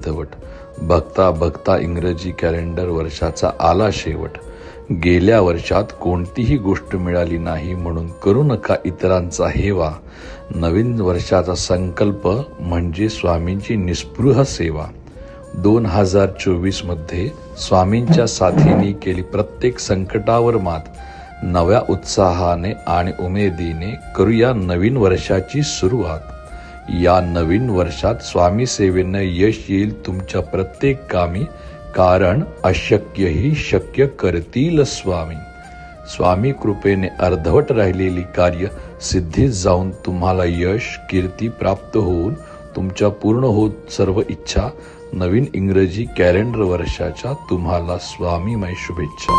अर्धवट. बघता बघता इंग्रजी कॅलेंडर वर्षाचा आला शेवट. गेल्या वर्षात कोणतीही गोष्ट मिळाली नाही म्हणून करू नका इतरांचा हेवा. नवीन वर्षाचा संकल्प म्हणजे स्वामींची निस्पृह सेवा. 2024 मध्ये स्वामींच्या साथीने केली प्रत्येक संकटावर मात. नव्या उत्साहाने आणि उमेदीने करूया नवीन वर्षाची सुरुवात. या नवीन वर्षात स्वामी सेवेनं यश येईल तुमच्या प्रत्येक कामी, कारण अशक्यही शक्य करतील स्वामी. स्वामी कृपेने अर्धवट राहिलेली कार्य सिद्धीस जाऊन तुम्हाला यश कीर्ती प्राप्त होऊन तुमच्या पूर्ण होत सर्व इच्छा. नवीन इंग्रजी कॅलेंडर वर्षाच्या तुम्हाला स्वामीमय शुभेच्छा.